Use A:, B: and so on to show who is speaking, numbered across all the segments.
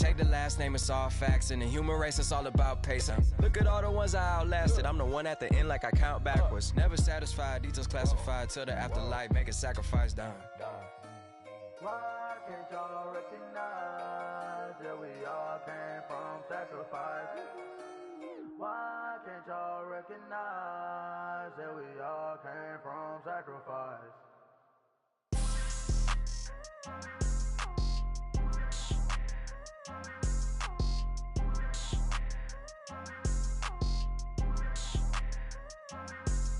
A: Check the last name, it's all facts. In the human race, it's all about pace. Look at all the ones I outlasted. I'm the one at the end like I count backwards. Never satisfied, details classified. Till the afterlife, make a sacrifice done.
B: Why can't y'all recognize that we all came from sacrifice? Why can't y'all recognize that we all came from sacrifice?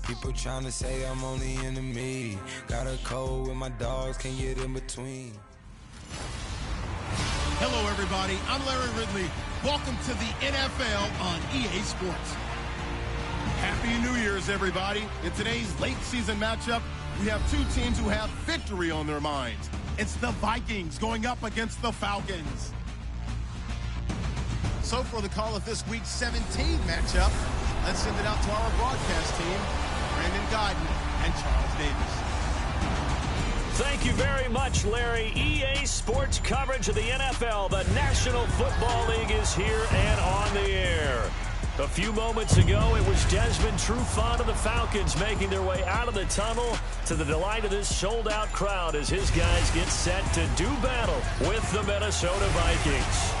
C: People tryna say I'm only enemy. Got a cold with my dogs, can't get in between.
D: Hello, everybody. I'm Larry Ridley. Welcome to the NFL on EA Sports. Happy New Year's, everybody. In today's late season matchup, we have two teams who have victory on their minds. It's the Vikings going up against the Falcons. So for the call of this week's 17 matchup, let's send it out to our broadcast team, Brandon Godden and Charles Davis.
E: Thank you very much, Larry. EA Sports coverage of the NFL. The National Football League is here and on the air. A few moments ago, it was Desmond Trufant of the Falcons making their way out of the tunnel to the delight of this sold-out crowd as his guys get set to do battle with the Minnesota Vikings.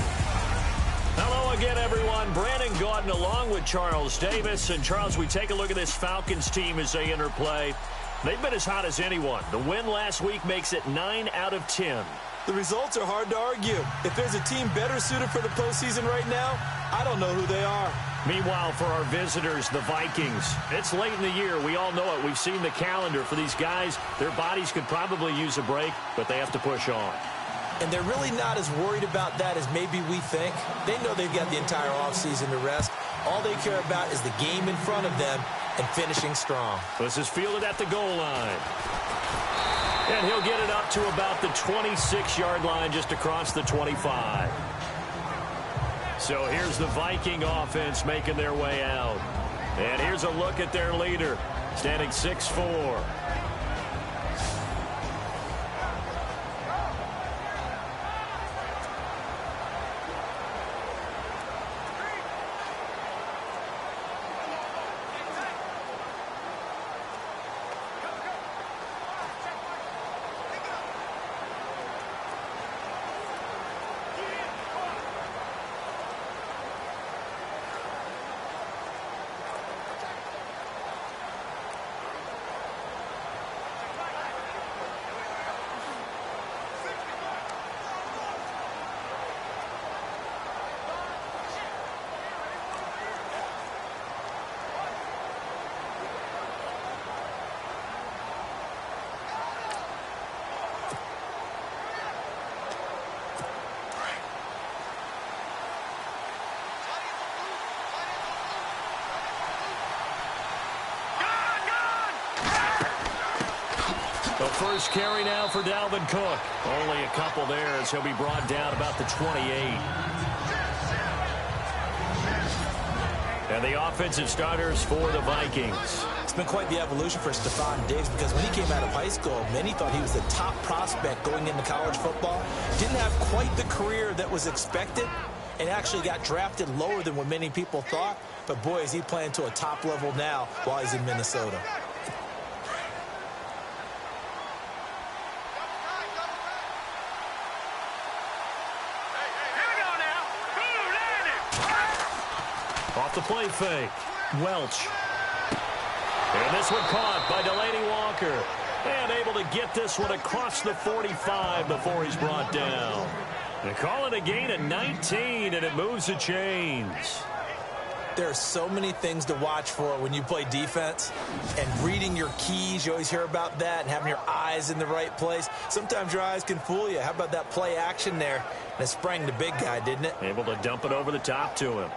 E: Hello again, everyone. Brandon Gaudin along with Charles Davis. And, Charles, we take a look at this Falcons team as they interplay. They've been as hot as anyone. The win last week makes it 9 out of 10.
F: The results are hard to argue. If there's a team better suited for the postseason right now, I don't know who they are.
E: Meanwhile, for our visitors, the Vikings, it's late in the year. We all know it. We've seen the calendar for these guys. Their bodies could probably use a break, but they have to push on.
F: And they're really not as worried about that as maybe we think. They know they've got the entire offseason to rest. All they care about is the game in front of them and finishing strong.
E: This is fielded at the goal line. And he'll get it up to about the 26-yard line, just across the 25. So here's the Viking offense making their way out. And here's a look at their leader, standing 6'4". The first carry now for Dalvin Cook. Only a couple there as he'll be brought down about the 28. And the offensive starters for the Vikings.
F: It's been quite the evolution for Stephon Diggs because when he came out of high school, many thought he was the top prospect going into college football. Didn't have quite the career that was expected and actually got drafted lower than what many people thought. But, boy, is he playing to a top level now while he's in Minnesota.
E: Off the play fake. Welch. And this one caught by Delaney Walker. And able to get this one across the 45 before he's brought down. They call it a gain of 19, and it moves the chains.
F: There are so many things to watch for when you play defense. And reading your keys, you always hear about that, and having your eyes in the right place. Sometimes your eyes can fool you. How about that play action there? And it sprang the big guy, didn't it?
E: Able to dump it over the top to him.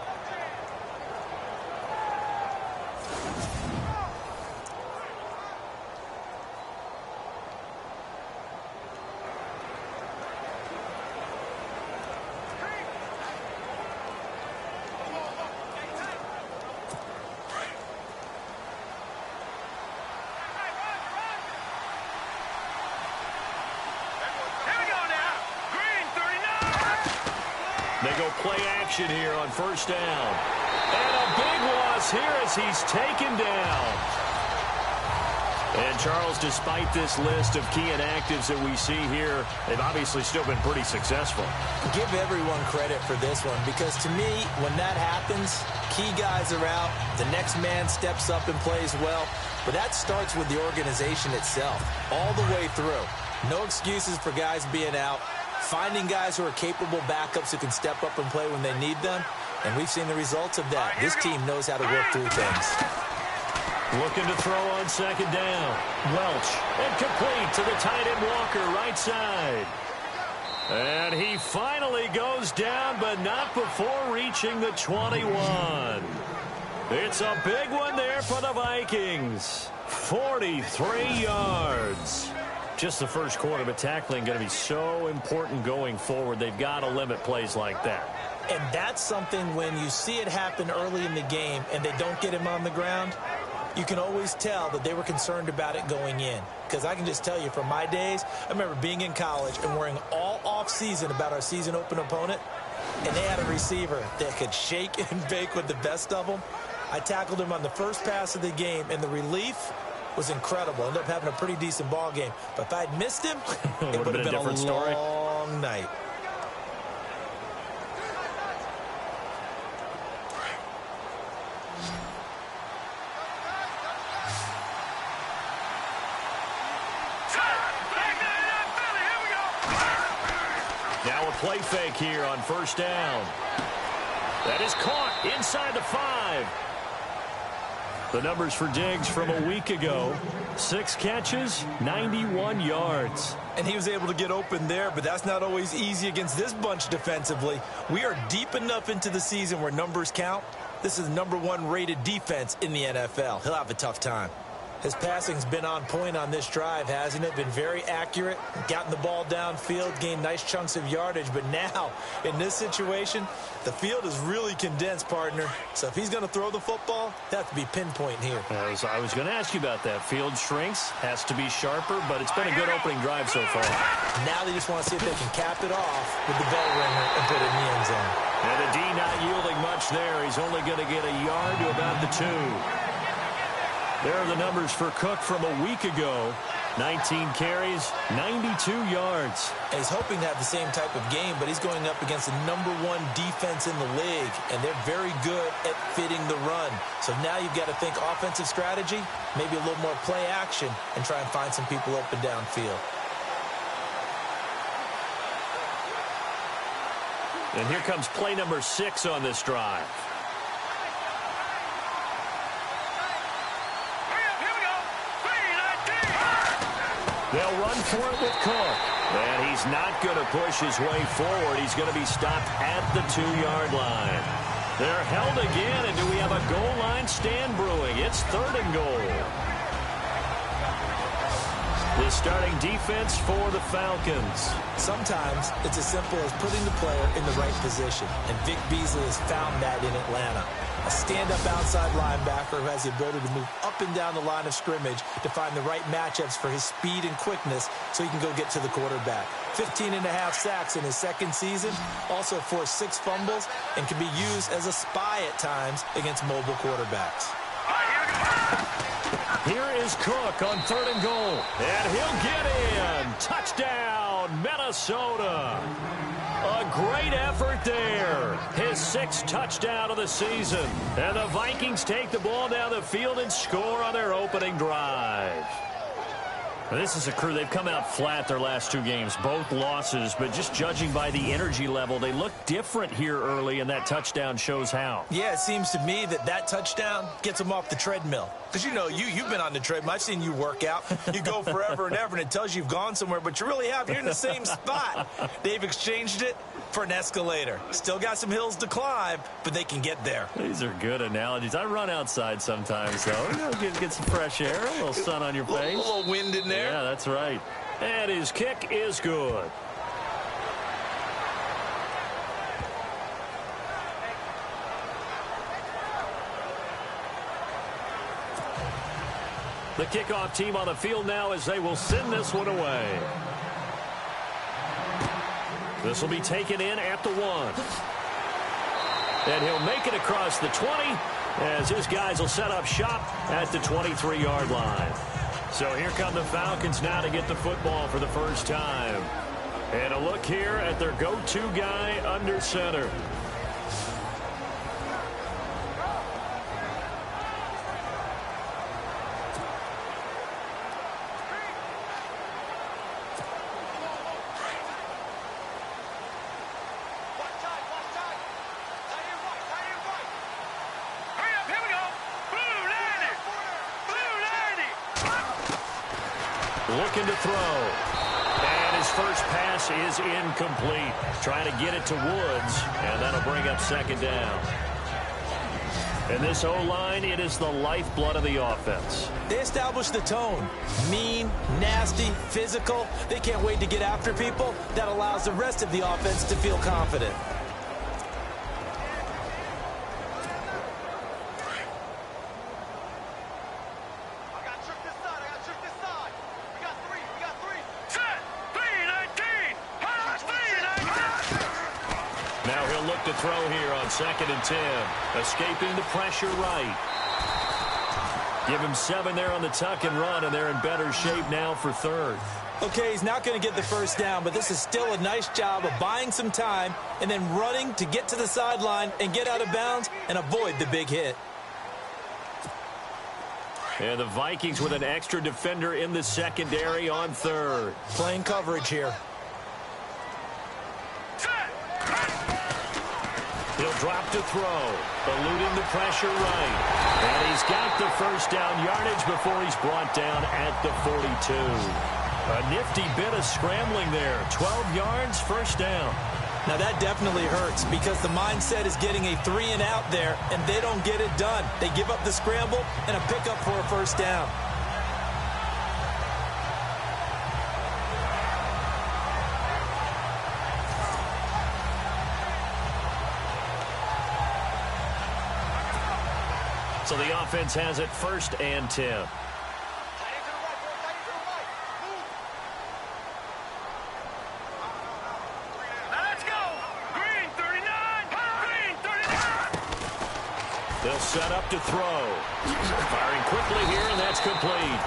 E: They go play action here on first down. And a big loss here as he's taken down. And, Charles, despite this list of key inactives that we see here, they've obviously still been pretty successful.
F: Give everyone credit for this one because, to me, when that happens, key guys are out, the next man steps up and plays well. But that starts with the organization itself, all the way through. No excuses for guys being out, finding guys who are capable backups who can step up and play when they need them. And we've seen the results of that. This team knows how to work through things.
E: Looking to throw on second down. Welch, incomplete to the tight end Walker, right side. And he finally goes down, but not before reaching the 21. It's a big one there for the Vikings. 43 yards. Just the first quarter, but tackling going to be so important going forward. They've got to limit plays like that.
F: And that's something when you see it happen early in the game and they don't get him on the ground, you can always tell that they were concerned about it going in. Because I can just tell you from my days, I remember being in college and worrying all off-season about our season open opponent, and they had a receiver that could shake and bake with the best of them. I tackled him on the first pass of the game, and the relief was incredible. Ended up having a pretty decent ball game. But if I'd missed him, it would have been a
E: different story.
F: Long night.
E: Now a play fake here on first down. That is caught inside the 5. The numbers for Diggs from a week ago. 6 catches, 91 yards.
F: And he was able to get open there, but that's not always easy against this bunch defensively. We are deep enough into the season where numbers count. This is the #1 rated defense in the NFL. He'll have a tough time. His passing's been on point on this drive, hasn't it? Been very accurate, gotten the ball downfield, gained nice chunks of yardage. But now, in this situation, the field is really condensed, partner. So if he's going to throw the football, that has to be pinpoint here.
E: I was going to ask you about that. Field shrinks, has to be sharper, but it's been a good opening drive so far.
F: Now they just want to see if they can cap it off with the bell ringer and put it in the end zone.
E: And the D not yielding much there. He's only going to get a yard to about the 2. There are the numbers for Cook from a week ago. 19 carries, 92 yards.
F: And he's hoping to have the same type of game, but he's going up against the #1 defense in the league, and they're very good at fitting the run. So now you've got to think offensive strategy, maybe a little more play action, and try and find some people open downfield.
E: And here comes play number 6 on this drive. They'll run for it with Cook. And he's not going to push his way forward. He's going to be stopped at the 2-yard line. They're held again, and do we have a goal line stand brewing? It's 3rd and goal. The starting defense for the Falcons.
F: Sometimes it's as simple as putting the player in the right position, and Vic Beasley has found that in Atlanta. A stand-up outside linebacker who has the ability to move up and down the line of scrimmage to find the right matchups for his speed and quickness so he can go get to the quarterback. 15.5 sacks in his second season, also forced 6 fumbles, and can be used as a spy at times against mobile quarterbacks.
E: Here is Cook on 3rd and goal. And he'll get in. Touchdown, Minnesota. A great effort there. His 6th touchdown of the season. And the Vikings take the ball down the field and score on their opening drive. This is a crew, they've come out flat their last 2 games, both losses, but just judging by the energy level, they look different here early, and that touchdown shows how.
F: Yeah, it seems to me that touchdown gets them off the treadmill. Because, you know, you've been on the treadmill. I've seen you work out. You go forever and ever, and it tells you you've gone somewhere, but you really haven't. You're in the same spot. They've exchanged it for an escalator. Still got some hills to climb, but they can get there.
E: These are good analogies. I run outside sometimes, though. You know, get some fresh air, a little sun on your face.
F: A little wind in there.
E: Yeah, that's right. And his kick is good. The kickoff team on the field now as they will send this one away. This will be taken in at the 1. And he'll make it across the 20 as his guys will set up shop at the 23-yard line. So here come the Falcons now to get the football for the first time. And a look here at their go-to guy under center. Looking to throw. And his first pass is incomplete. Trying to get it to Woods, and that'll bring up second down. And this O-line, it is the lifeblood of the offense.
F: They established the tone. Mean, nasty, physical. They can't wait to get after people. That allows the rest of the offense to feel confident.
E: To throw here on 2nd and 10. Escaping the pressure right. Give him 7 there on the tuck and run, and they're in better shape now for 3rd.
F: Okay, he's not going to get the first down, but this is still a nice job of buying some time and then running to get to the sideline and get out of bounds and avoid the big hit.
E: And the Vikings with an extra defender in the secondary on 3rd.
F: Playing coverage here.
E: He'll drop to throw, eluding the pressure right. And he's got the first down yardage before he's brought down at the 42. A nifty bit of scrambling there. 12 yards, first down.
F: Now that definitely hurts because the mindset is getting a 3-and-out there, and they don't get it done. They give up the scramble and a pickup for a first down.
E: So the offense has it 1st and 10.
G: Now let's go. Green 39. Green 39.
E: They'll set up to throw. Firing quickly here, and that's complete.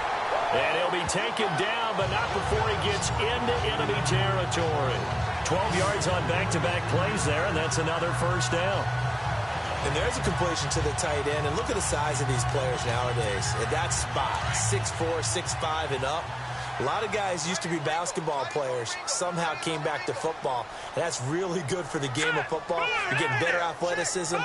E: And he'll be taken down, but not before he gets into enemy territory. 12 yards on back-to-back plays there, and that's another first down.
F: And there's a completion to the tight end. And look at the size of these players nowadays. At that spot, 6'4", 6'5", and up. A lot of guys used to be basketball players, somehow came back to football. And that's really good for the game of football. You're getting better athleticism,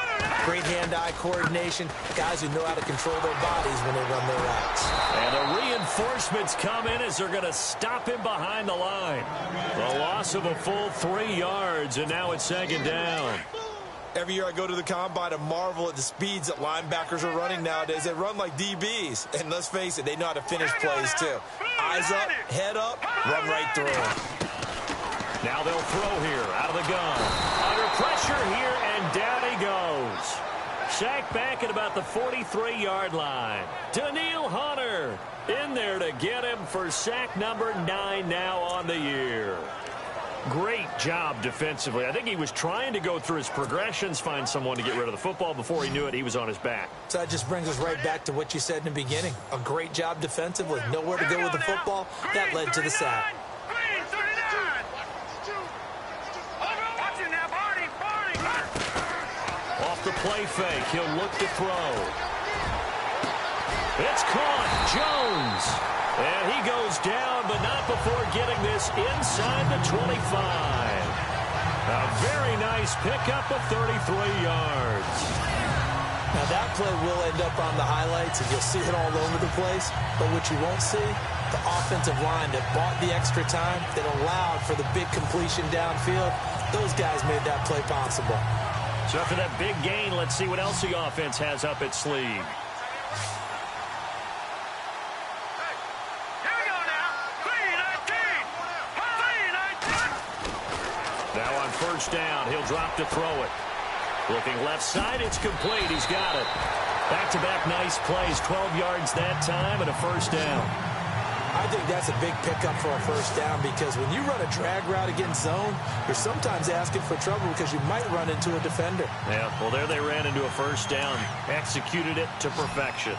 F: great hand-eye coordination, guys who know how to control their bodies when they run their routes.
E: And the reinforcements come in as they're going to stop him behind the line. The loss of a full 3 yards, and now it's 2nd down.
F: Every year I go to the combine and marvel at the speeds that linebackers are running nowadays. They run like DBs. And let's face it, they know how to finish plays too. Eyes up, head up, run right through them.
E: Now they'll throw here out of the gun. Under pressure here, and down he goes. Sacked back at about the 43-yard line. Daniil Hunter in there to get him for sack number 9 now on the year. Great job defensively. I think he was trying to go through his progressions, find someone to get rid of the football. Before he knew it, he was on his back.
F: So that just brings us right back to what you said in the beginning. A great job defensively. Nowhere to go with the football. That led to the sack.
E: Off the play fake, he'll look to throw. It's caught. Jones. And he goes down, but not before getting this inside the 25. A very nice pickup of 33 yards.
F: Now that play will end up on the highlights, and you'll see it all over the place. But what you won't see, the offensive line that bought the extra time, that allowed for the big completion downfield, those guys made that play possible.
E: So after that big gain, let's see what else the offense has up its sleeve. First down, he'll drop to throw it. Looking left side, it's complete. He's got it. Back-to-back nice plays, 12 yards that time and a first down.
F: I think that's a big pickup for a first down because when you run a drag route against zone, you're sometimes asking for trouble because you might run into a defender.
E: Yeah, well, there they ran into a first down, executed it to perfection.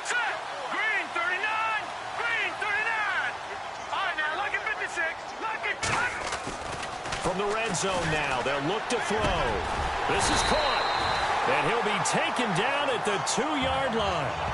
G: Set. Green 39. Green 39. All right, now look at 56. Look at.
E: From the red zone now, they'll look to throw. This is caught. And he'll be taken down at the 2-yard line.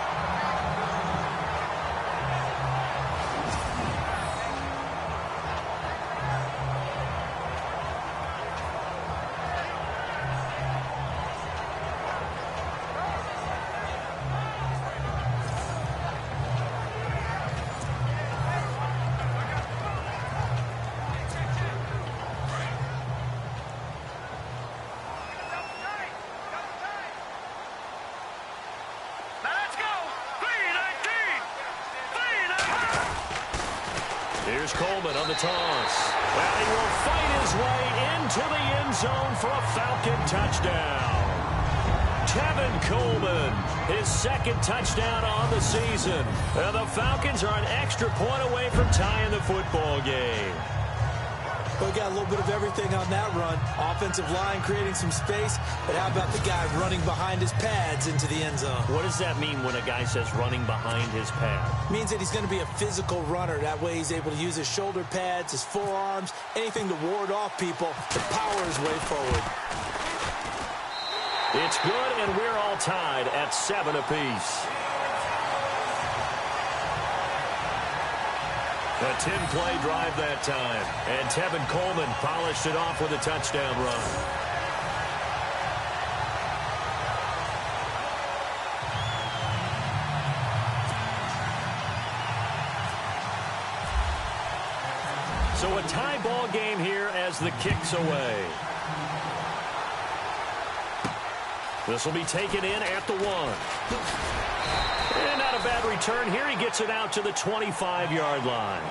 E: Here's Coleman on the toss. Well, he will fight his way into the end zone for a Falcon touchdown. Tevin Coleman, his second touchdown on the season. And the Falcons are an extra point away from tying the football game.
F: We got a little bit of everything on that run. Offensive line creating some space, but how about the guy running behind his pads into the end zone?
E: What does that mean when a guy says running behind his pad? Means
F: that he's going to be a physical runner. That way he's able to use his shoulder pads, his forearms, anything to ward off people to power his way forward.
E: It's good, and we're all tied at 7 apiece. A 10-play drive that time. And Tevin Coleman polished it off with a touchdown run. So a tie ball game here as the kick's away. This will be taken in at the 1. And not a bad return here. He gets it out to the 25-yard line.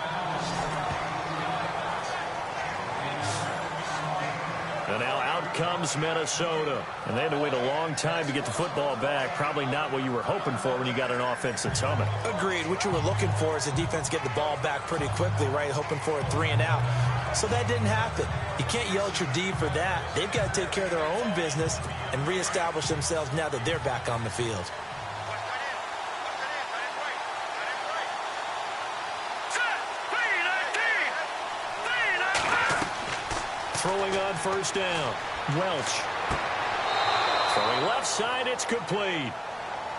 E: And now out comes Minnesota. And they had to wait a long time to get the football back. Probably not what you were hoping for when you got an offense that's humming.
F: Agreed. What you were looking for is the defense get the ball back pretty quickly, right? Hoping for a 3 and out. So that didn't happen. You can't yell at your D for that. They've got to take care of their own business and reestablish themselves now that they're back on the field.
E: Throwing on first down. Welch. Throwing left side, it's complete.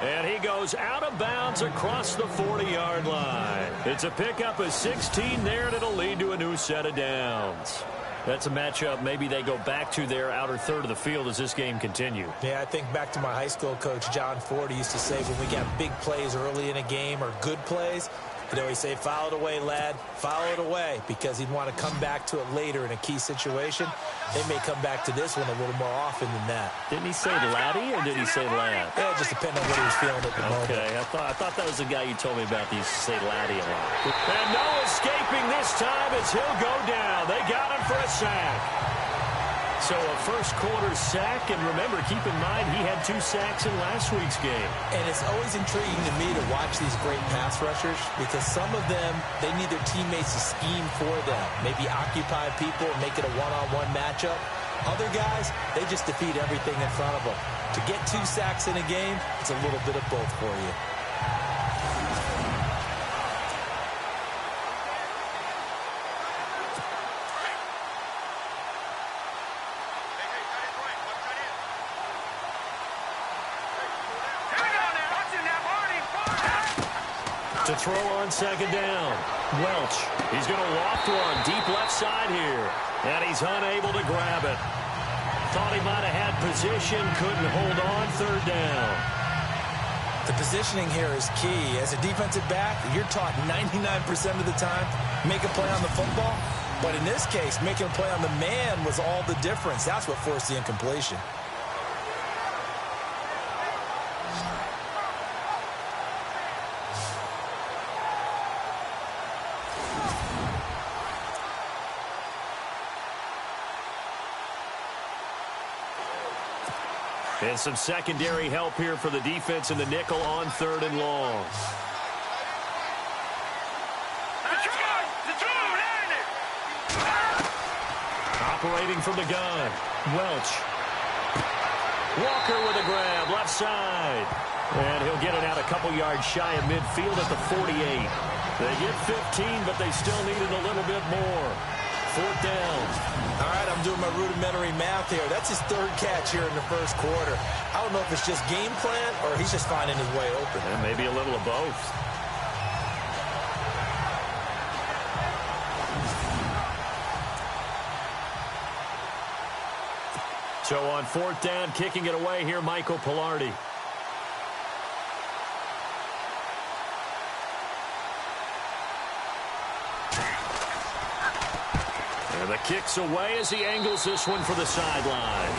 E: And he goes out of bounds across the 40-yard line. It's a pickup of 16 there, and it'll lead to a new set of downs. That's a matchup maybe they go back to their outer third of the field as this game continues.
F: Yeah, I think back to my high school coach, John Ford. He used to say when we got big plays early in a game or good plays, he'd always say, foul it away, lad, foul it away, because he'd want to come back to it later in a key situation. They may come back to this one a little more often than that.
E: Didn't he say laddie or did he say lad?
F: Yeah, it just depended on what he was feeling at the moment.
E: Okay, I thought that was the guy you told me about. He used to say laddie a lot. And no escaping this time as he'll go down. They got him for a sack. So a first quarter sack, and remember, keep in mind, he had 2 sacks in last week's game.
F: And it's always intriguing to me to watch these great pass rushers because some of them, they need their teammates to scheme for them. Maybe occupy people and make it a one-on-one matchup. Other guys, they just defeat everything in front of them. To get 2 sacks in a game, it's a little bit of both for you.
E: To throw on second down. Welch. He's going to loft one deep left side here. And he's unable to grab it. Thought he might have had position. Couldn't hold on third down.
F: The positioning here is key. As a defensive back, you're taught 99% of the time, make a play on the football. But in this case, making a play on the man was all the difference. That's what forced the incompletion.
E: And some secondary help here for the defense in the nickel on 3rd and long. Operating from the gun, Welch. Walker with a grab, left side. And he'll get it out a couple yards shy of midfield at the 48. They get 15, but they still needed a little bit more. 4th down.
F: All right, I'm doing my rudimentary math here. That's his 3rd catch here in the 1st quarter. I don't know if it's just game plan or he's just finding his way open.
E: And maybe a little of both. So on 4th down, kicking it away here, Michael Pilardi. And the kick's away as he angles this one for the sideline.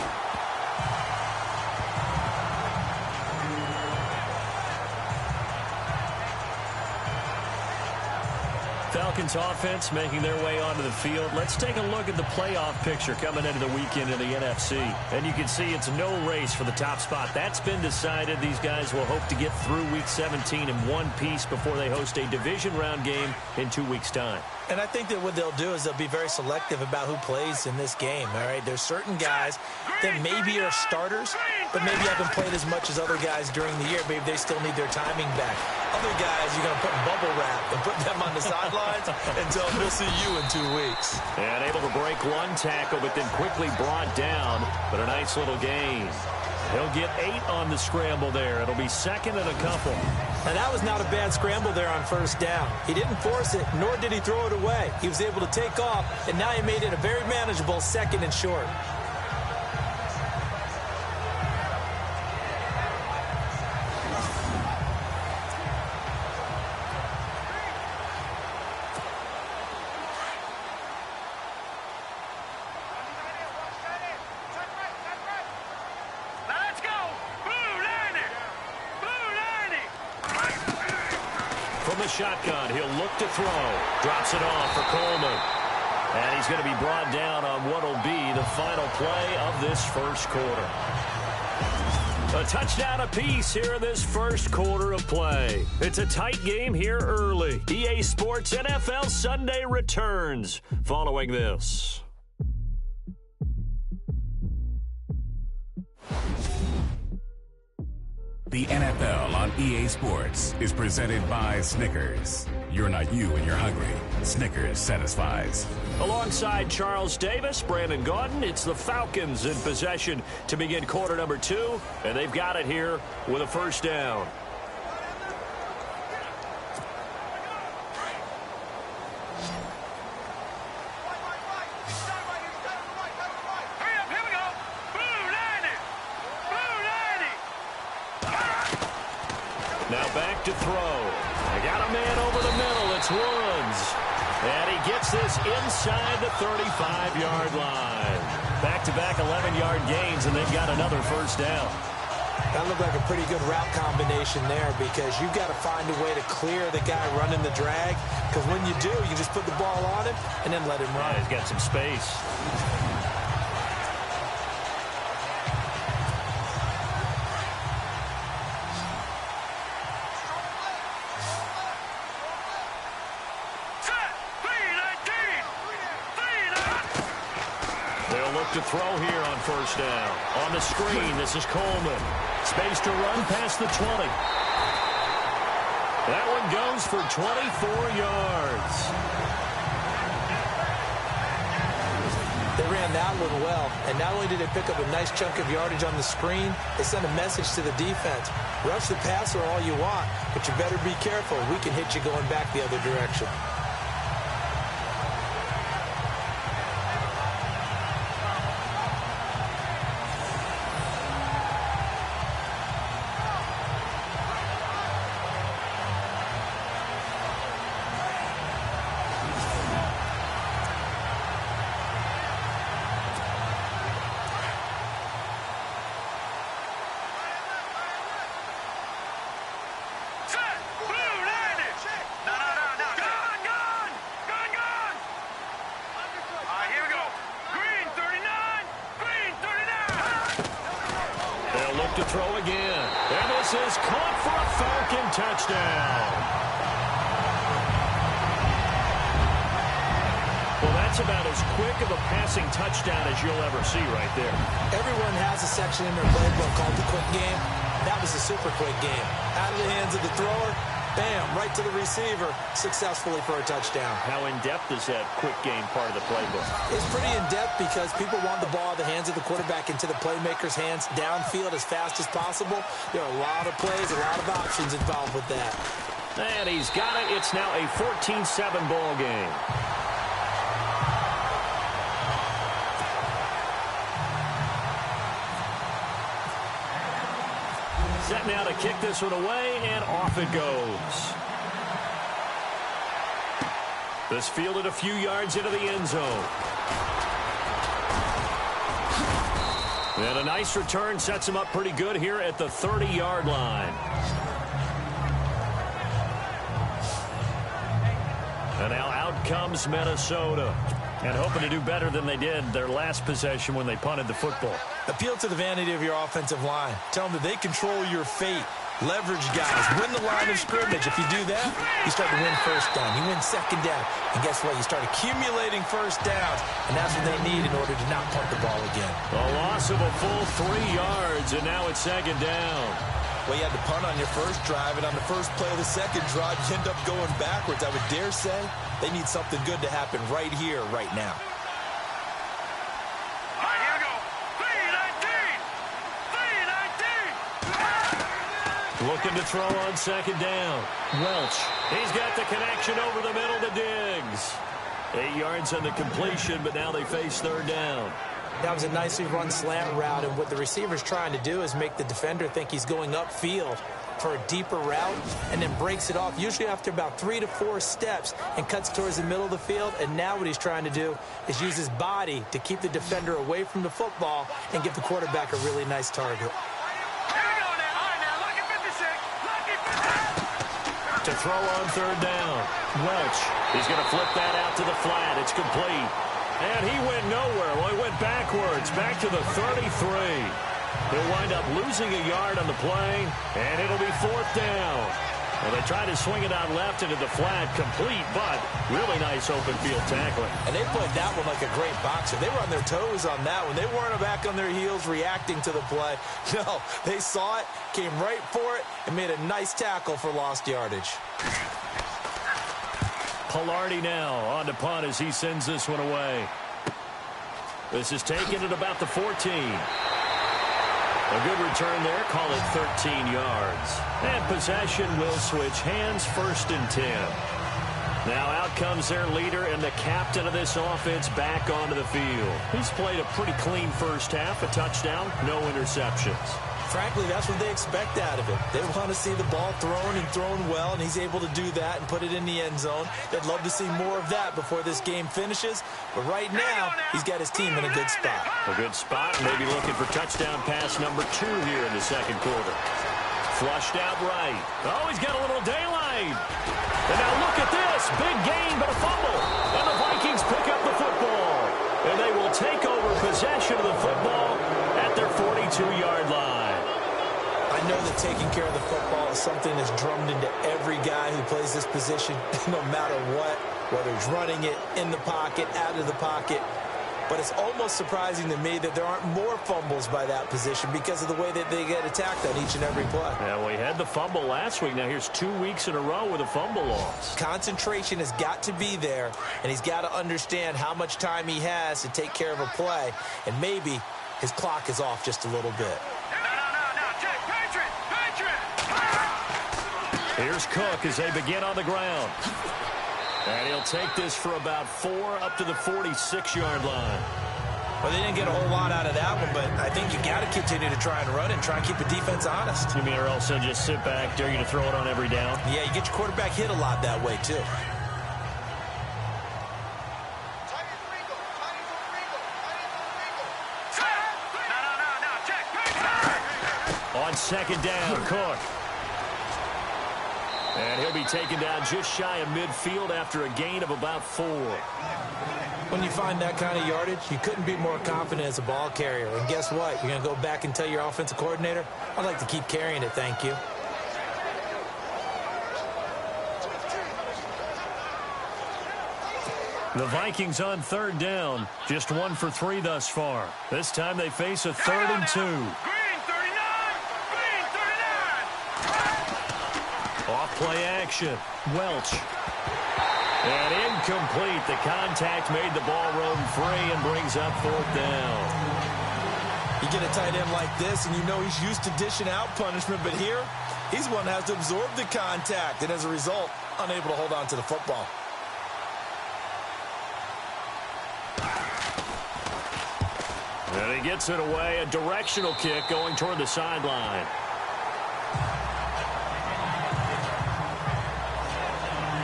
E: Falcons offense making their way onto the field. Let's take a look at the playoff picture coming into the weekend in the NFC. And you can see it's no race for the top spot. That's been decided. These guys will hope to get through Week 17 in one piece before they host a division round game in 2 weeks' time.
F: And I think that what they'll do is they'll be very selective about who plays in this game, all right? There's certain guys that maybe are starters, but maybe haven't played as much as other guys during the year. Maybe they still need their timing back. Other guys, you're going to put in bubble wrap and put them on the sidelines and tell them we'll see you in 2 weeks.
E: And able to break one tackle, but then quickly brought down, but a nice little gain. He'll get 8 on the scramble there. It'll be 2nd and a couple.
F: And that was not a bad scramble there on 1st down. He didn't force it, nor did he throw it away. He was able to take off, and now he made it a very manageable 2nd and short.
E: Shotgun, he'll look to throw. Drops it off for Coleman. And he's going to be brought down on what will be the final play of this 1st quarter. A touchdown apiece here in this 1st quarter of play. It's a tight game here early. EA Sports NFL Sunday returns following this.
H: The NFL on EA Sports is presented by Snickers. You're not you when you're hungry. Snickers satisfies.
E: Alongside Charles Davis, Brandon Gaudin, it's the Falcons in possession to begin quarter number 2, and they've got it here with a 1st down. Now back to throw. I got a man over the middle. It's Woods. And he gets this inside the 35-yard line. Back-to-back 11-yard gains, and they've got another 1st down.
F: That looked like a pretty good route combination there because you've got to find a way to clear the guy running the drag. Because when you do, you just put the ball on him and then let him run.
E: Yeah, he's got some space. To throw here on 1st down. On the screen, this is Coleman. Space to run past the 20. That one goes for 24 yards.
F: They ran that one well, and not only did they pick up a nice chunk of yardage on the screen, they sent a message to the defense. Rush the passer all you want, but you better be careful. We can hit you going back the other direction.
E: Cook to throw again. And this is caught for a Falcon touchdown. Well, that's about as quick of a passing touchdown as you'll ever see right there.
F: Everyone has a section in their playbook called the quick game. That was a super quick game. Out of the hands of the thrower, bam, right to the receiver, successfully for a touchdown.
E: How in-depth is that quick game part of the playbook?
F: It's pretty in-depth because people want the ball out of the hands of the quarterback into the playmaker's hands downfield as fast as possible. There are a lot of plays, a lot of options involved with that.
E: And he's got it. It's now a 14-7 ball game. Set now to kick this one away, and off it goes. This fielded a few yards into the end zone. And a nice return sets him up pretty good here at the 30-yard line. And now out comes Minnesota. And hoping to do better than they did their last possession when they punted the football.
F: Appeal to the vanity of your offensive line. Tell them that they control your fate. Leverage guys. Win the line of scrimmage. If you do that, you start to win first down. You win second down. And guess what? You start accumulating first downs. And that's what they need in order to not punt the ball again.
E: A loss of a full 3 yards, and now it's second down.
F: Well, you had to punt on your first drive, and on the first play of the second drive, you end up going backwards. I would dare say they need something good to happen right here, right now.
G: All right, here we go. 3-19.
E: Looking to throw on second down. Welch. He's got the connection over the middle to Diggs. 8 yards on the completion, but now they face third down.
F: That was a nicely run slant route, and what the receiver's trying to do is make the defender think he's going upfield for a deeper route and then breaks it off, usually after about 3 to 4 steps, and cuts towards the middle of the field. And now what he's trying to do is use his body to keep the defender away from the football and give the quarterback a really nice target.
G: Here we go now. All right, now, lucky 56. Lucky 56.
E: To throw on third down. Welch. He's going to flip that out to the flat. It's complete. And he went nowhere. Well, he went backwards, back to the 33. He'll wind up losing a yard on the play, and it'll be fourth down. Well, they tried to swing it out left into the flat, complete, but really nice open field tackling.
F: And they played that one like a great boxer. They were on their toes on that one. They weren't back on their heels reacting to the play. No, they saw it, came right for it, and made a nice tackle for lost yardage.
E: Pilardi now on to punt as he sends this one away. This is taken at about the 14. A good return there, call it 13 yards. And possession will switch hands, 1st and 10. Now out comes their leader and the captain of this offense back onto the field. He's played a pretty clean first half, a touchdown, no interceptions.
F: Frankly, that's what they expect out of him. They want to see the ball thrown and thrown well, and he's able to do that and put it in the end zone. They'd love to see more of that before this game finishes. But right now, he's got his team in a good spot.
E: A good spot, maybe looking for touchdown pass number 2 here in the second quarter. Flushed out right. Oh, he's got a little daylight. And now look at this. Big gain, but a fumble. And the Vikings pick up the football. And they will take over possession of the football at their 42-yard line.
F: I know that taking care of the football is something that's drummed into every guy who plays this position, no matter what, whether he's running it, in the pocket, out of the pocket. But it's almost surprising to me that there aren't more fumbles by that position because of the way that they get attacked on each and every play.
E: Yeah, well, he had the fumble last week. Now here's 2 weeks in a row with a fumble loss.
F: Concentration has got to be there, and he's got to understand how much time he has to take care of a play, and maybe his clock is off just a little bit.
E: Here's Cook as they begin on the ground. And he'll take this for about 4 up to the 46-yard line.
F: Well, they didn't get a whole lot out of that one, but I think you got to continue to try and run and try and keep the defense honest.
E: You mean or else they'll just sit back, dare you to throw it on every down?
F: Yeah, you get your quarterback hit a lot that way, too.
E: On second down, Cook. And he'll be taken down just shy of midfield after a gain of about 4.
F: When you find that kind of yardage, you couldn't be more confident as a ball carrier. And guess what? You're going to go back and tell your offensive coordinator, I'd like to keep carrying it, thank you.
E: The Vikings on 3rd down. Just 1 for 3 thus far. This time they face a 3rd and 2.
G: Green 39! Green 39!
E: Off play action. Welch. And incomplete. The contact made the ball roam free and brings up 4th down.
F: You get a tight end like this, and you know he's used to dishing out punishment, but here, he's one that has to absorb the contact, and as a result, unable to hold on to the football.
E: And he gets it away. A directional kick going toward the sideline.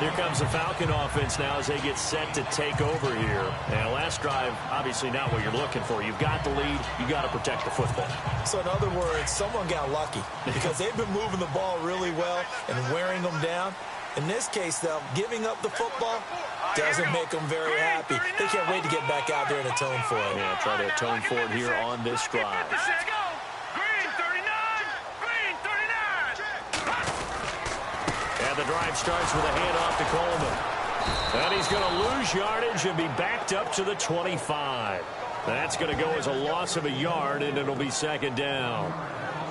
E: Here comes the Falcon offense now as they get set to take over here. And last drive, obviously not what you're looking for. You've got the lead. You've got to protect the football.
F: So in other words, someone got lucky because they've been moving the ball really well and wearing them down. In this case, though, giving up the football doesn't make them very happy. They can't wait to get back out there and atone for it.
E: Yeah, try to atone for it here on this drive.
G: Let's go! Green 39! Green 39!
E: And the drive starts with a handoff to Coleman. And he's going to lose yardage and be backed up to the 25. That's going to go as a loss of a yard, and it'll be 2nd down.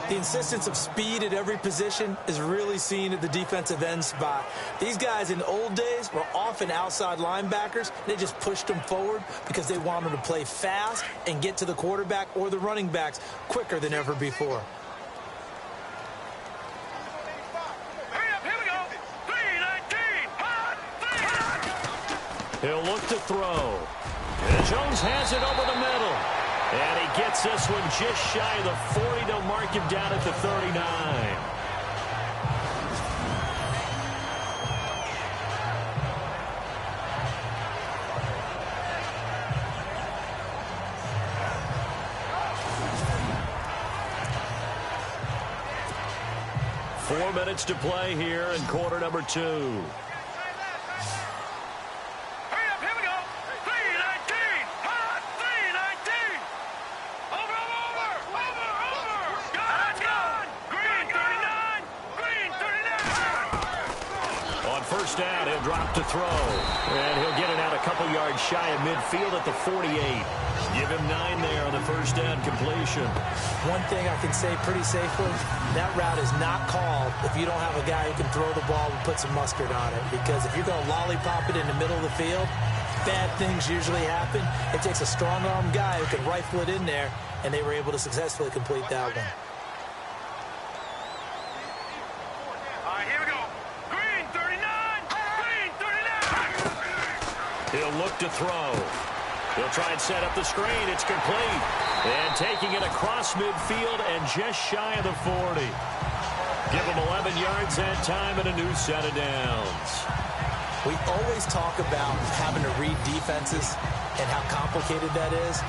F: The insistence of speed at every position is really seen at the defensive end spot. These guys in the old days were often outside linebackers. They just pushed them forward because they wanted to play fast and get to the quarterback or the running backs quicker than ever before.
G: Hurry up, here we go! 319! Hot! 3 hot!
E: He'll look to throw. And Jones has it over the middle. And he gets this one just shy of the 40 to mark him down at the 39. Four minutes to play here in quarter number 2. First down, he'll drop to throw. And he'll get it out a couple yards shy of midfield at the 48. Give him 9 there on the first down completion.
F: One thing I can say pretty safely, that route is not called if you don't have a guy who can throw the ball and put some mustard on it. Because if you're going to lollipop it in the middle of the field, bad things usually happen. It takes a strong-arm guy who can rifle it in there, and they were able to successfully complete that one.
E: He'll look to throw. He'll try and set up the screen. It's complete. And taking it across midfield and just shy of the 40. Give him 11 yards that time and a new set of downs.
F: We always talk about having to read defenses and how complicated that is.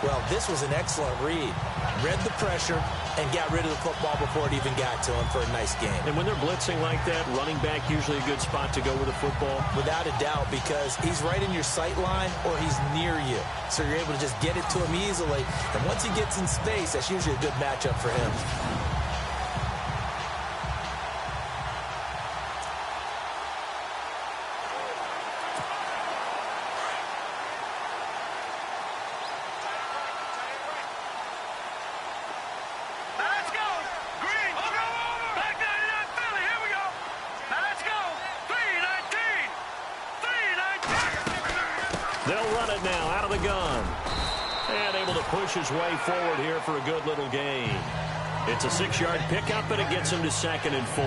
F: Well, this was an excellent read. Read the pressure and got rid of the football before it even got to him for a nice game.
E: And when they're blitzing like that, running back usually a good spot to go with the football?
F: Without a doubt, because he's right in your sight line or he's near you. So you're able to just get it to him easily. And once he gets in space, that's usually a good matchup for him.
E: They'll run it now out of the gun. And able to push his way forward here for a good little gain. It's a 6-yard pickup, and it gets him to 2nd and 4.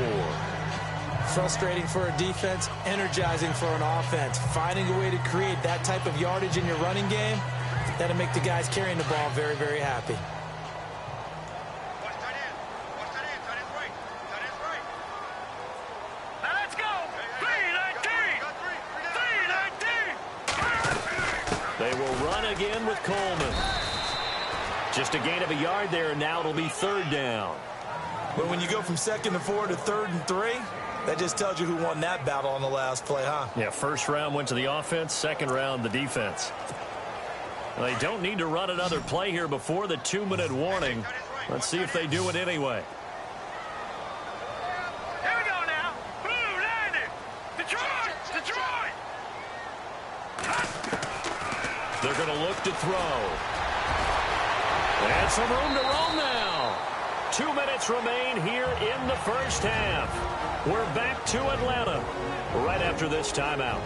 F: Frustrating for a defense, energizing for an offense. Finding a way to create that type of yardage in your running game, that'll make the guys carrying the ball very, very happy.
E: Again with Coleman. Just a gain of a yard there, and now it'll be 3rd down.
F: But when you go from 2nd and 4 to 3rd and 3, That just tells you who won that battle on the last play, huh?
E: Yeah, first round went to the offense, second round the defense. Well, they don't need to run another play here before the 2-minute warning. Let's see if they do it anyway.
G: Here we go now. Blue landed. Detroit. Detroit.
E: They're going to look to throw. And some room to roam now. 2 minutes remain here in the first half. We're back to Atlanta right after this timeout.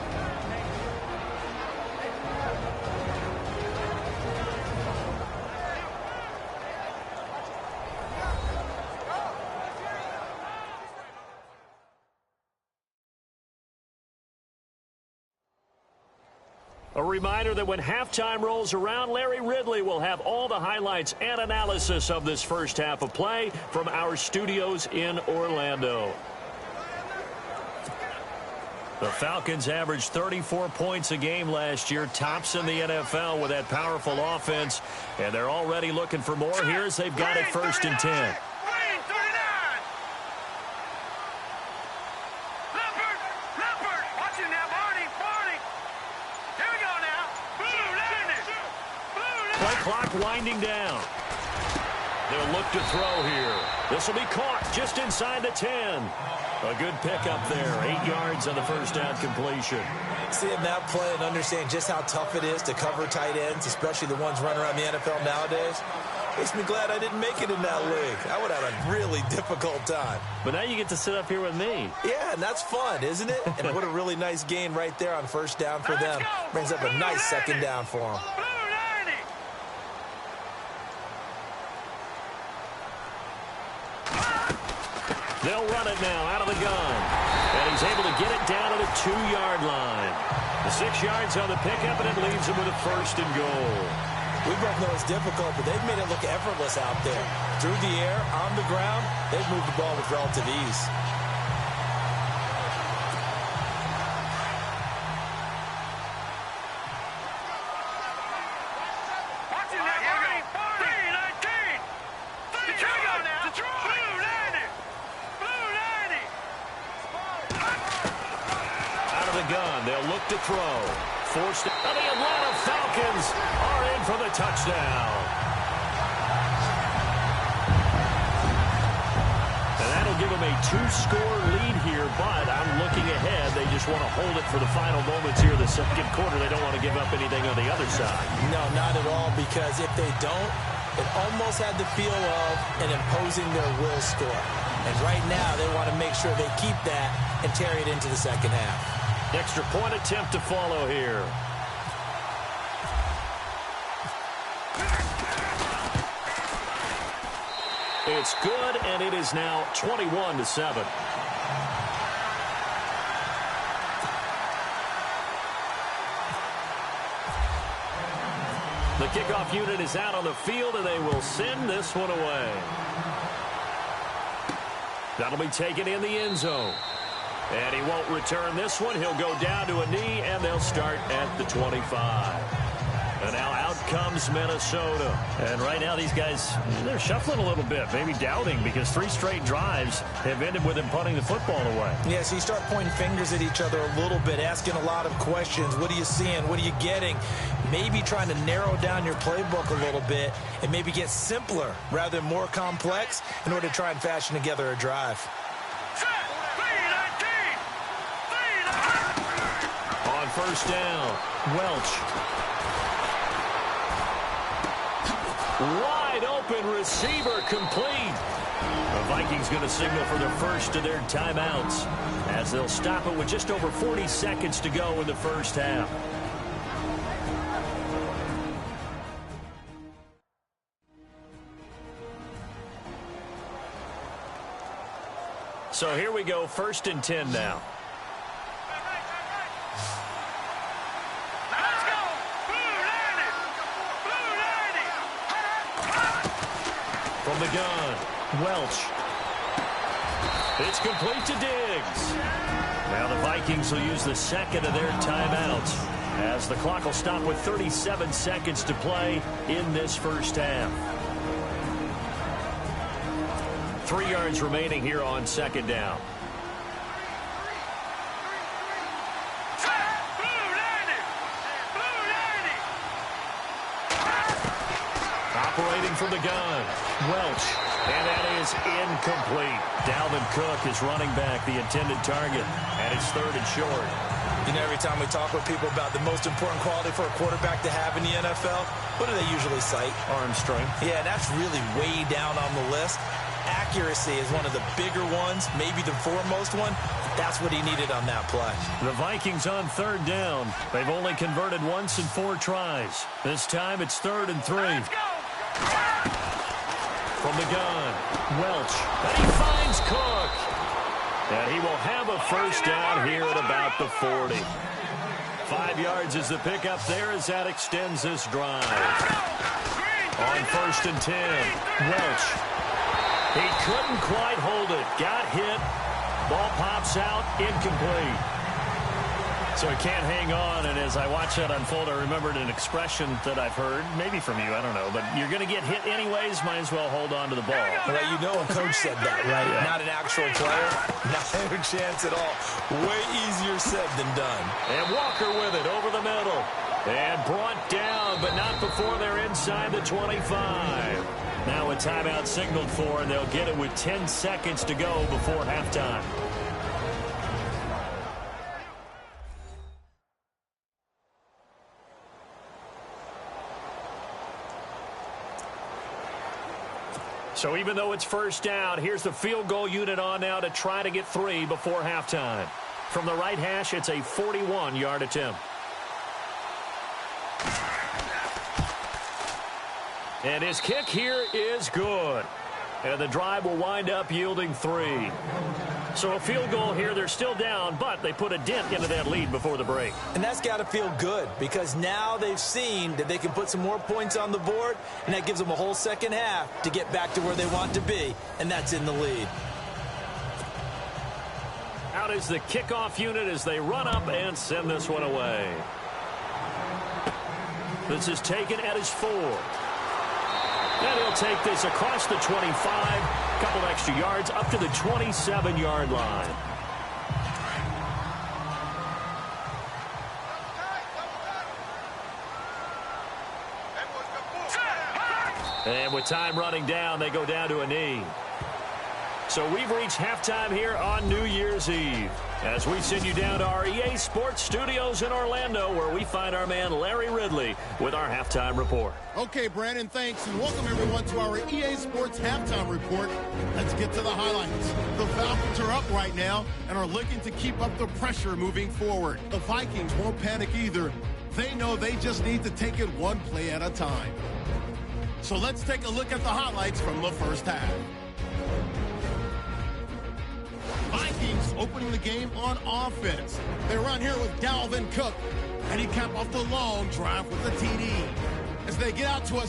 E: A reminder that when halftime rolls around, Larry Ridley will have all the highlights and analysis of this first half of play from our studios in Orlando. The Falcons averaged 34 points a game last year, tops in the NFL with that powerful offense, and they're already looking for more here as they've got it 1st and 10. Play clock winding down. They'll look to throw here. This will be caught just inside the 10. A good pickup there. 8 yards on the first down completion.
F: Seeing that play and understand just how tough it is to cover tight ends, especially the ones running around the NFL nowadays, makes me glad I didn't make it in that league. I would have a really difficult time.
E: But now you get to sit up here with me.
F: Yeah, and that's fun, isn't it? And what a really nice gain right there on first down for them. Brings up a nice second down for them.
E: They'll run it now out of the gun. And he's able to get it down to the 2-yard line. The 6 yards on the pickup, and it leaves him with a 1st and goal.
F: We both know it's difficult, but they've made it look effortless out there. Through the air, on the ground, they've moved the ball with relative ease.
E: To throw. Forced it. And the Atlanta Falcons are in for the touchdown. And that'll give them a 2-score lead here, but I'm looking ahead. They just want to hold it for the final moments here in the second quarter. They don't want to give up anything on the other side.
F: No, not at all, because if they don't, it almost had the feel of an imposing their will score. And right now, they want to make sure they keep that and carry it into the second half.
E: Extra point attempt to follow here. It's good, and it is now 21-7. The kickoff unit is out on the field, and they will send this one away. That'll be taken in the end zone. And he won't return this one. He'll go down to a knee, and they'll start at the 25. And now out comes Minnesota. And right now these guys, they're shuffling a little bit, maybe doubting, because 3 straight drives have ended with them punting the football away.
F: Yeah, so you start pointing fingers at each other a little bit, asking a lot of questions. What are you seeing? What are you getting? Maybe trying to narrow down your playbook a little bit and maybe get simpler rather than more complex in order to try and fashion together a drive.
E: On first down, Welch. Wide open receiver complete. The Vikings going to signal for the first of their timeouts as they'll stop it with just over 40 seconds to go in the first half. So here we go, 1st and 10 now. From the gun, Welch. It's complete to Diggs. Now the Vikings will use the second of their timeouts as the clock will stop with 37 seconds to play in this first half. 3 yards remaining here on second down. Operating from the gun, Welch. And that is incomplete. Dalvin Cook is running back, the intended target. And it's 3rd and short.
F: You know, every time we talk with people about the most important quality for a quarterback to have in the NFL, what do they usually cite?
E: Arm strength.
F: Yeah, that's really way down on the list. Accuracy is one of the bigger ones, maybe the foremost one. That's what he needed on that play.
E: The Vikings on 3rd down. They've only converted once in 4 tries. This time it's 3rd and 3.
G: Let's go.
E: From the gun, Welch. And he finds Cook. And he will have a first down here at about the 40. 5 yards is the pickup there as that extends this drive. On 1st and 10, Welch. He couldn't quite hold it. Got hit. Ball pops out. Incomplete. So he can't hang on. And as I watch that unfold, I remembered an expression that I've heard, maybe from you, I don't know. But you're going to get hit anyways. Might as well hold on to the ball.
F: Well, you know a coach said that, right? Yeah. Not an actual player. Not a chance at all. Way easier said than done.
E: And Walker with it over the middle. And brought down, but not before they're inside the 25. Now a timeout signaled for, and they'll get it with 10 seconds to go before halftime. So even though it's first down, here's the field goal unit on now to try to get 3 before halftime. From the right hash, it's a 41-yard attempt. And his kick here is good. And the drive will wind up yielding 3. So a field goal here, they're still down, but they put a dent into that lead before the break.
F: And that's got to feel good because now they've seen that they can put some more points on the board, and that gives them a whole second half to get back to where they want to be, and that's in the lead.
E: Out is the kickoff unit as they run up and send this one away. This is taken at his 4. And he'll take this across the 25, a couple extra yards, up to the 27-yard line. And with time running down, they go down to a knee. So we've reached halftime here on New Year's Eve as we send you down to our EA Sports Studios in Orlando, where we find our man Larry Ridley with our halftime report.
D: Okay, Brandon, thanks, and welcome everyone to our EA Sports halftime report. Let's get to the highlights. The Falcons are up right now and are looking to keep up the pressure moving forward. The Vikings won't panic either. They know they just need to take it one play at a time. So let's take a look at the highlights from the first half. Vikings opening the game on offense. They run here with Dalvin Cook, and he capped off the long drive with the TD. As they get out to a